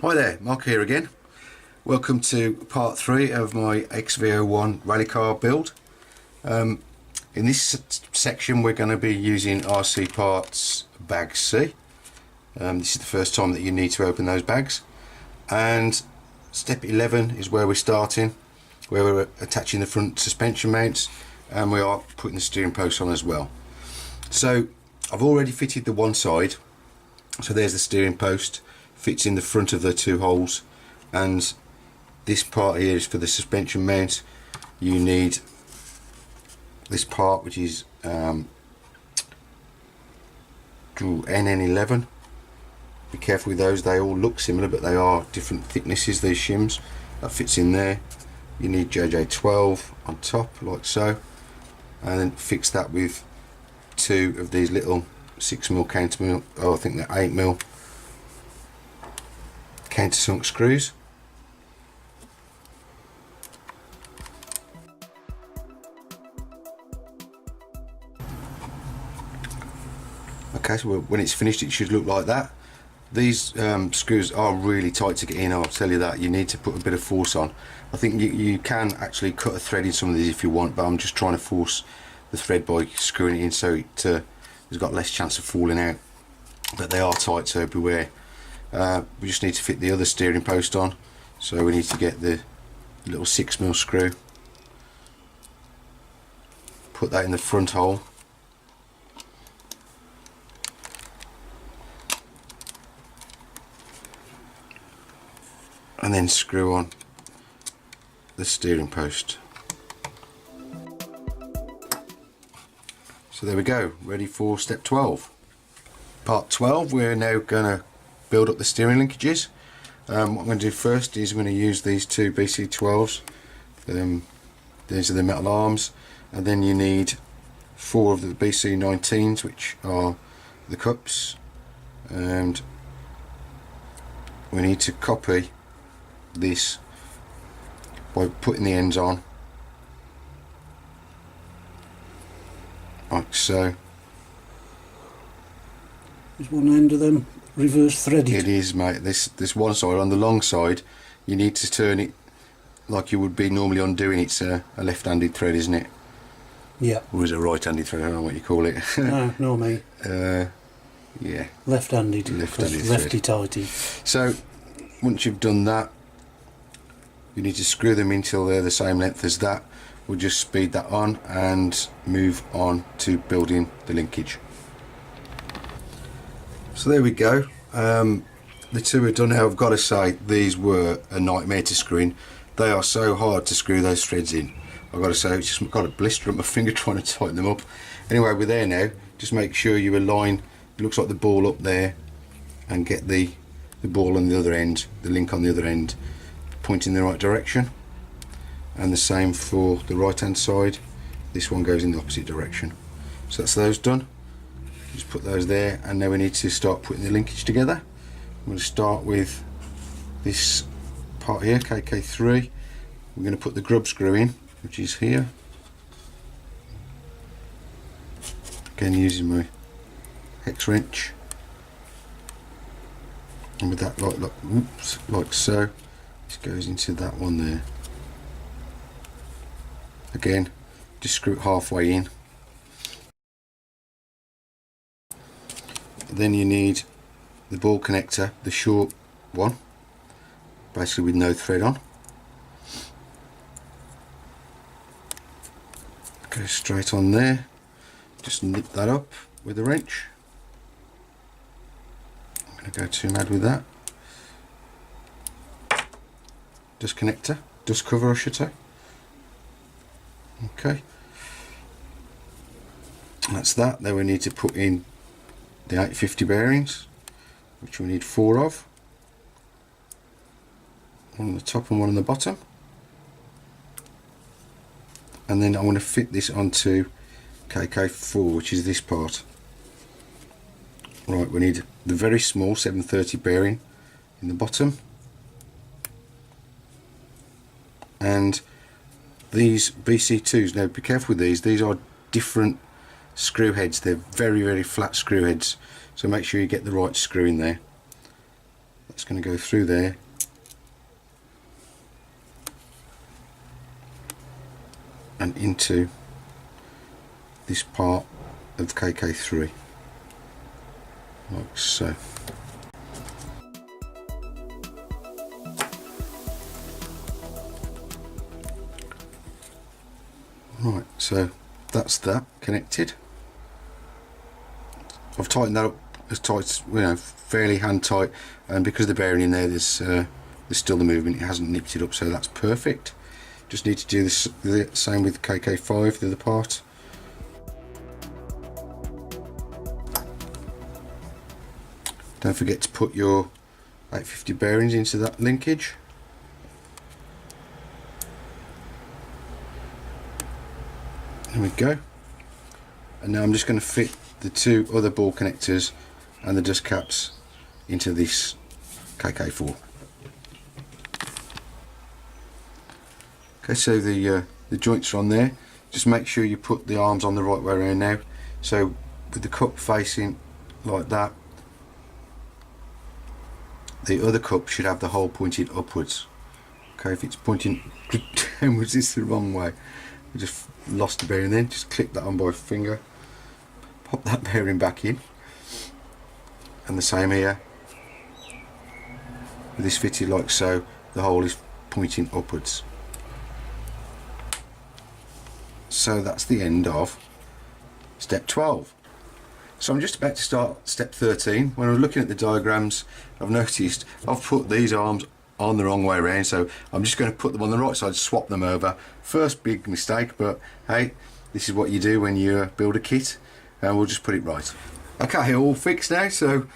Hi there, Mark here again. Welcome to part 3 of my XV-01 rally car build. In this section we're going to be using RC Parts bag C. This is the first time that you need to open those bags, and step 11 is where we're starting, where we're attaching the front suspension mounts, and we are putting the steering post on as well. So I've already fitted the one side, so there's the steering post, fits in the front of the two holes, and this part here is for the suspension mount. You need this part, which is NN11. Be careful with those, they all look similar but they are different thicknesses, these shims. That fits in there. You need JJ12 on top like so, and then fix that with two of these little 6mm counter, I think they're 8mm countersunk screws. Okay, so when it's finished it should look like that. These screws are really tight to get in, I'll tell you that. You need to put a bit of force on. I think you can actually cut a thread in some of these if you want, but I'm just trying to force the thread by screwing it in so it has got less chance of falling out. But they are tight, so beware. We just need to fit the other steering post on, so we need to get the little 6mm screw, put that in the front hole, and then screw on the steering post. So there we go, ready for step 12. Part 12, we're now going to build up the steering linkages. What I'm going to do first is I'm going to use these two BC12s. These are the metal arms, and then you need 4 of the BC19s, which are the cups, and we need to copy this by putting the ends on like so. Is one end of them reverse threaded? It is, mate. This one side, on the long side, you need to turn it like you would be normally undoing. It's a left-handed thread, isn't it? Yeah. Or is it a right-handed thread? I don't know what you call it. No, me. Yeah. Left-handed. Left-handed lefty tighty. So once you've done that, you need to screw them in till they're the same length as that. We'll just speed that on and move on to building the linkage. So there we go. The two are done now. I've got to say, these were a nightmare to screw in. They are so hard to screw those threads in. I've got to say, it's just got a blister on my finger trying to tighten them up. Anyway, we're there now. Just make sure you align, it looks like the ball up there, and get the ball on the other end, the link on the other end, pointing in the right direction. And the same for the right hand side. This one goes in the opposite direction. So that's those done. Just put those there, and now we need to start putting the linkage together. I'm going to start with this part here, KK3. We're going to put the grub screw in, which is here. Again, using my hex wrench, and with that like so, this goes into that one there. Again, just screw it halfway in. Then you need the ball connector, the short one, basically with no thread on. Go straight on there, just nip that up with a wrench. I'm going to go too mad with that. Dust connector, dust cover I should say. Okay, that's that. Then we need to put in the 850 bearings, which we need 4 of, one on the top and one on the bottom. And then I want to fit this onto KK4, which is this part. Right, we need the very small 730 bearing in the bottom, and these BC2s, now be careful with these are different screw heads. They're very flat screw heads, so make sure you get the right screw in there. That's going to go through there. And into this part of the KK3, like so. Right, so that's that connected. I've tightened that up as tight, you know, fairly hand tight, and because the bearing in there, there's still the movement. It hasn't nipped it up, so that's perfect. Just need to do this the same with KK5, the other part. Don't forget to put your 850 bearings into that linkage. There we go. And now I'm just going to fit the two other ball connectors and the dust caps into this KK4. Okay, so the joints are on there. Just make sure you put the arms on the right way around now. So with the cup facing like that, the other cup should have the hole pointed upwards. Okay, if it's pointing downwards, it's the wrong way. I just lost the bearing then. Just click that on by finger, pop that bearing back in, and the same here. With this fitted like so, the hole is pointing upwards. So that's the end of step 12. So I'm just about to start step 13. When I was looking at the diagrams, I've noticed I've put these arms on the wrong way around, so I'm just going to put them on the right side, swap them over. First big mistake, but hey, this is what you do when you build a kit, and we'll just put it right. Okay, all fixed now, so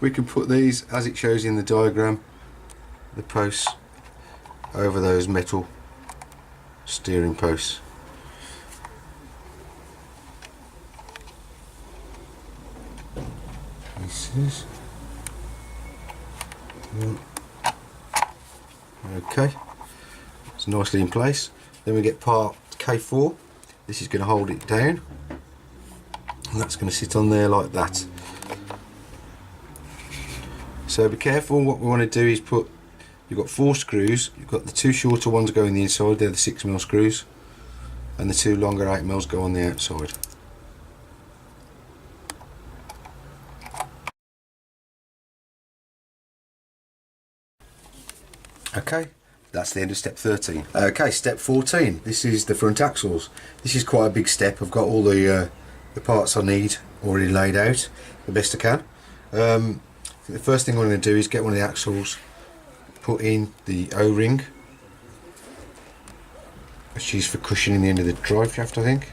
we can put these as it shows in the diagram, the posts over those metal steering posts. Okay, it's nicely in place. Then we get part K4. This is going to hold it down, and that's going to sit on there like that. So be careful. What we want to do is put, you've got 4 screws. You've got the 2 shorter ones going the inside, they're the 6mm screws, and the 2 longer 8mm go on the outside. Okay, that's the end of step 13. Okay, step 14. This is the front axles. This is quite a big step. I've got all the parts I need already laid out the best I can. The first thing I'm going to do is get one of the axles, put in the O-ring, which is for cushioning the end of the drive shaft, I think.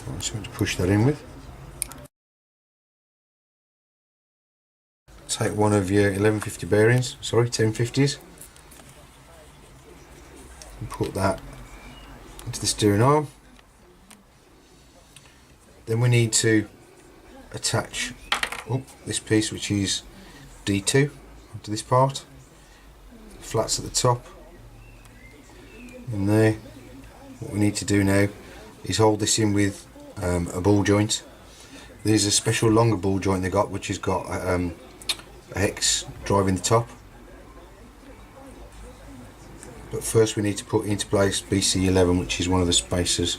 I'm just going to push that in with. Take one of your 1150 bearings, sorry, 1050s, and put that into the steering arm. Then we need to attach this piece, which is D2, onto this part. Flats at the top, and there. What we need to do now is hold this in with a ball joint. There's a special longer ball joint they got, which has got a hex driving the top. But first we need to put into place BC11, which is one of the spacers.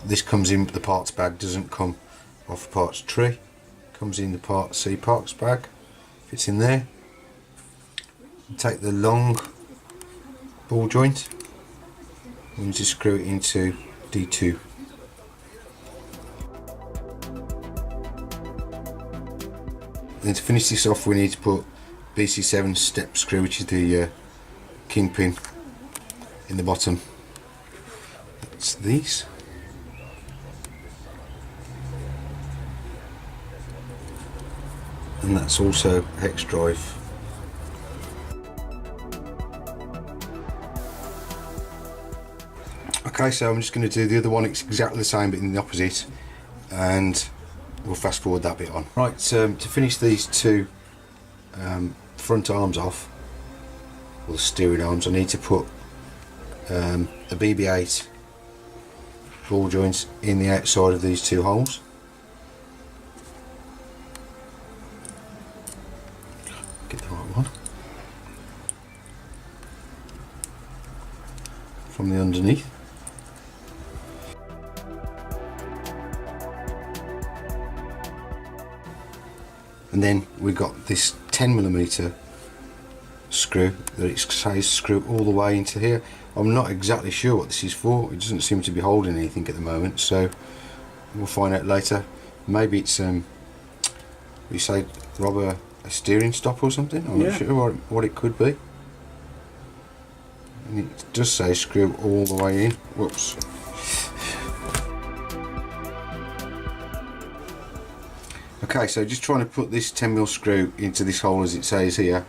This comes in the parts bag, doesn't come off the parts tree. Comes in the part C parts bag, fits in there. Take the long ball joint and just screw it into D2. Then to finish this off, we need to put BC7 step screw, which is the kingpin, in the bottom. That's these. And that's also hex drive. Okay, so I'm just going to do the other one. It's exactly the same but in the opposite, and we'll fast forward that bit on. Right, to finish these two front arms off, or the steering arms, I need to put a BB8 ball joint in the outside of these two holes. from the underneath. And then we've got this 10mm screw that it says screw all the way into here. I'm not exactly sure what this is for. It doesn't seem to be holding anything at the moment, so we'll find out later. Maybe it's you say, Rob, a steering stop or something. I'm not sure what it could be. And it does say screw all the way in. Whoops. Okay, so just trying to put this 10mm screw into this hole as it says here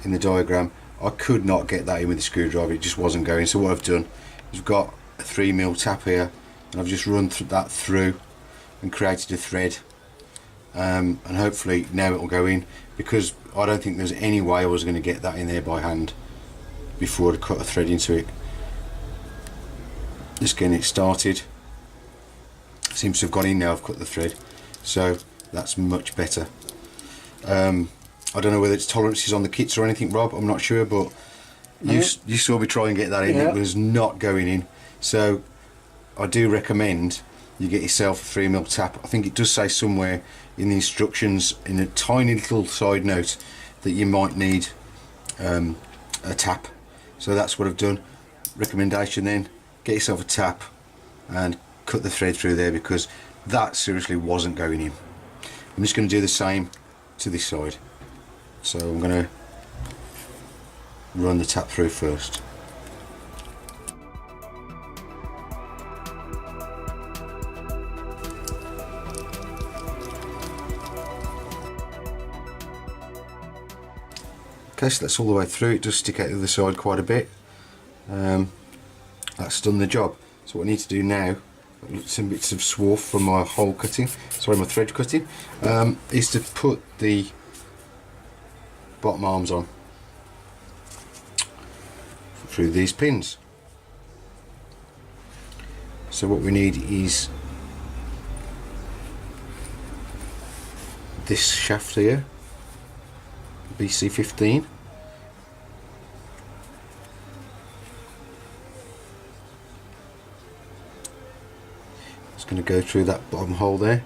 in the diagram. I could not get that in with the screwdriver, it just wasn't going. So what I've done is I've got a 3mm tap here, and I've just run that through and created a thread, and hopefully now it will go in, because I don't think there's any way I was going to get that in there by hand before I cut a thread into it. Just getting it started. Seems to have gone in now. I've cut the thread, so that's much better. I don't know whether it's tolerances on the kits or anything, Rob, I'm not sure, but you saw me try and get that in. It was not going in. So I do recommend you get yourself a 3mm tap. I think it does say somewhere in the instructions, in a tiny little side note, that you might need a tap. So that's what I've done. Recommendation then, get yourself a tap and cut the thread through there, because that seriously wasn't going in. I'm just going to do the same to this side. So I'm going to run the tap through first. Okay, so that's all the way through. It does stick out the other side quite a bit. That's done the job. So what I need to do now, some bits of swarf from my hole cutting, sorry, my thread cutting, is to put the bottom arms on through these pins. So what we need is this shaft here, BC15. It's going to go through that bottom hole there.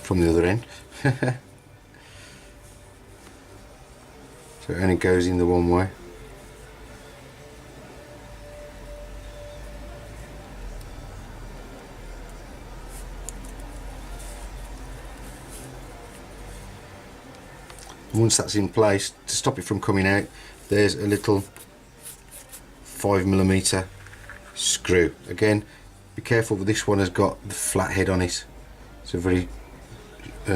From the other end. So it only goes in the one way. Once that's in place, to stop it from coming out, there's a little 5mm screw. Again, be careful, but this one has got the flat head on it. It's a very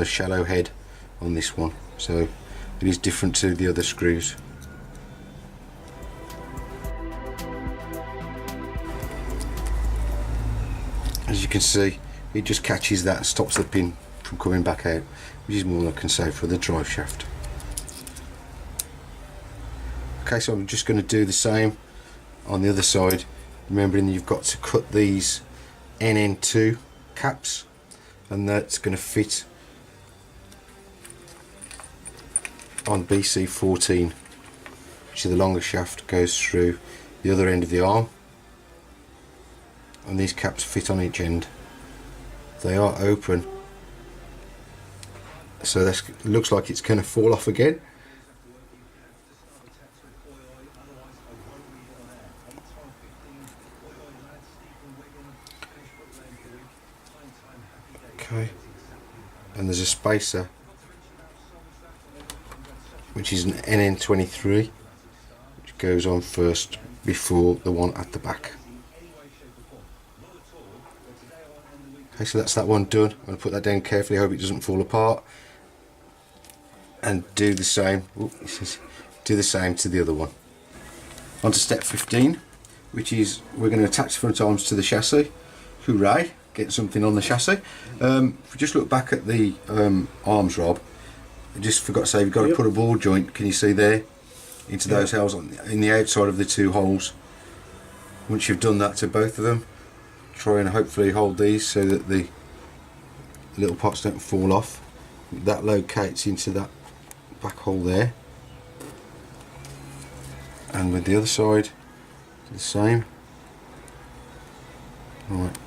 shallow head on this one, so it is different to the other screws. As you can see, it just catches that and stops the pin from coming back out, which is more than I can say for the drive shaft. Okay, so I'm just going to do the same on the other side, remembering that you've got to cut these NN2 caps, and that's going to fit on BC14, which is the longer shaft, goes through the other end of the arm, and these caps fit on each end. They are open, so this looks like it's going to fall off again. Okay, and there's a spacer which is an NN23, which goes on first before the one at the back. Okay, so that's that one done. I'm going to put that down carefully, hope it doesn't fall apart, and do the same. Do the same to the other one. On to step 15, which is we're going to attach the front arms to the chassis. Hooray! Get something on the chassis. If we just look back at the arms, Rob, I just forgot to say, you've got to put a ball joint, can you see there, into those holes in the outside of the two holes. Once you've done that to both of them, try and hopefully hold these so that the little pots don't fall off. That locates into that back hole there. And with the other side, the same. Right.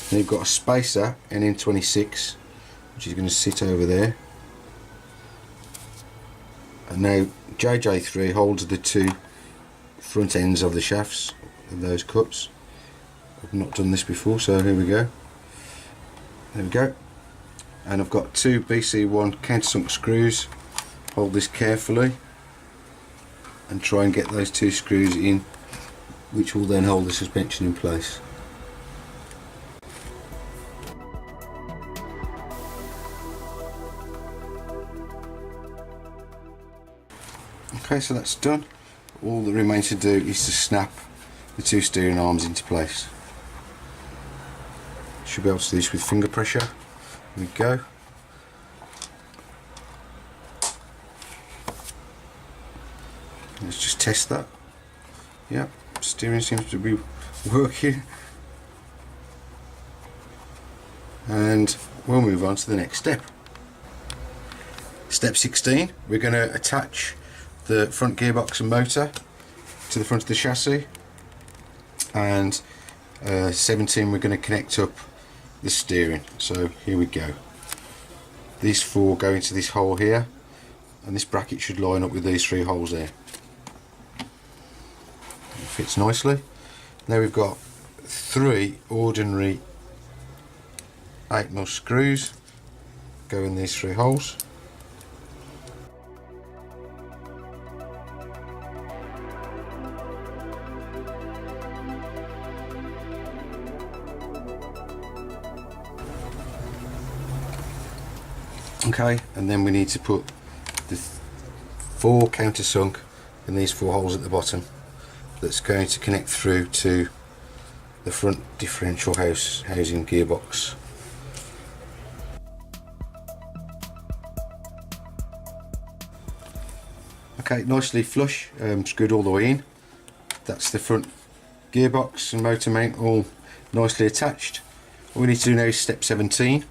Then you've got a spacer NN26, which is going to sit over there. And now JJ3 holds the two front ends of the shafts of those cups. I've not done this before, so here we go. There we go. And I've got two BC1 countersunk screws. Hold this carefully and try and get those two screws in, which will then hold the suspension in place. Okay, so that's done. All that remains to do is to snap the two steering arms into place. Should be able to do this with finger pressure. Here we go. Let's just test that. Yeah, steering seems to be working. And we'll move on to the next step. Step 16, we're going to attach the front gearbox and motor to the front of the chassis. And 17, we're going to connect up the steering. So here we go. These four go into this hole here, and this bracket should line up with these three holes there. It fits nicely. Now we've got three ordinary 8mm screws go in these three holes. Okay, and then we need to put the four countersunk in these four holes at the bottom. That's going to connect through to the front differential housing gearbox. Okay, nicely flush, screwed all the way in. That's the front gearbox and motor mount all nicely attached. All we need to do now is step 17,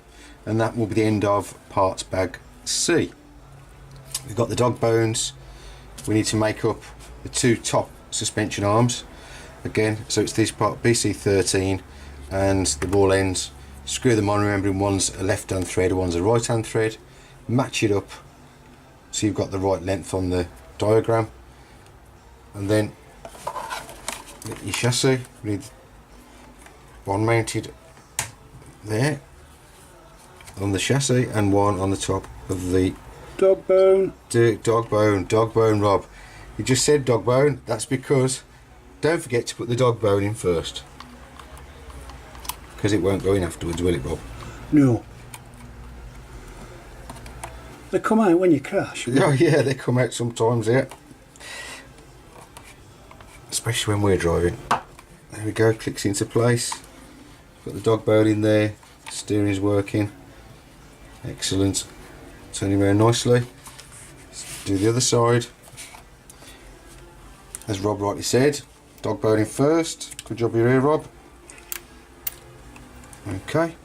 and that will be the end of parts bag C. We've got the dog bones. We need to make up the two top suspension arms again, so it's this part BC13 and the ball ends. Screw them on, remembering one's a left hand thread, one's a right hand thread. Match it up so you've got the right length on the diagram, and then get your chassis. We need one mounted there on the chassis and one on the top of the Dog bone. Dog bone, Rob. You just said dog bone. That's because don't forget to put the dog bone in first, because it won't go in afterwards, will it, Rob? No. They come out when you crash. Oh yeah, they come out sometimes, yeah. Especially when we're driving. There we go, clicks into place. Got the dog bone in there, steering's working. Excellent. Turning around nicely. Let's do the other side. As Rob rightly said, dog bone in first. Good job here, Rob. Okay.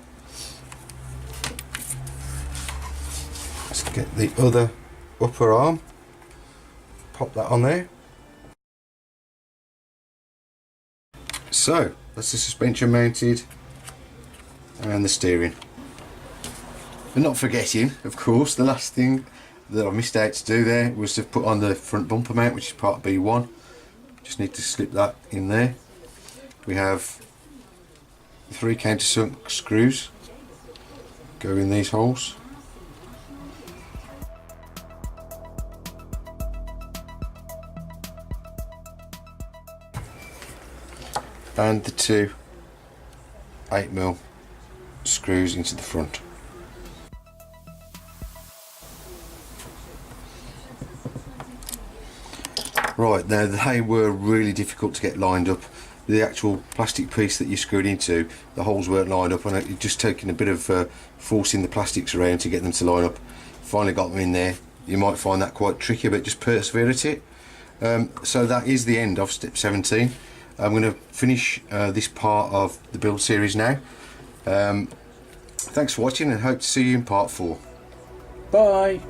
Let's get the other upper arm. Pop that on there. So, that's the suspension mounted and the steering. And not forgetting, of course, the last thing that I missed out to do there was to put on the front bumper mount, which is part B1. Just need to slip that in there. We have 3 countersunk screws go in these holes. And the 2 8mm screws into the front. Right, now they were really difficult to get lined up. The actual plastic piece that you screwed into, the holes weren't lined up, and it just taking a bit of forcing the plastics around to get them to line up. Finally got them in there. You might find that quite tricky, but just persevere at it. So that is the end of step 17. I'm going to finish this part of the build series now. Thanks for watching, and hope to see you in part 4. Bye.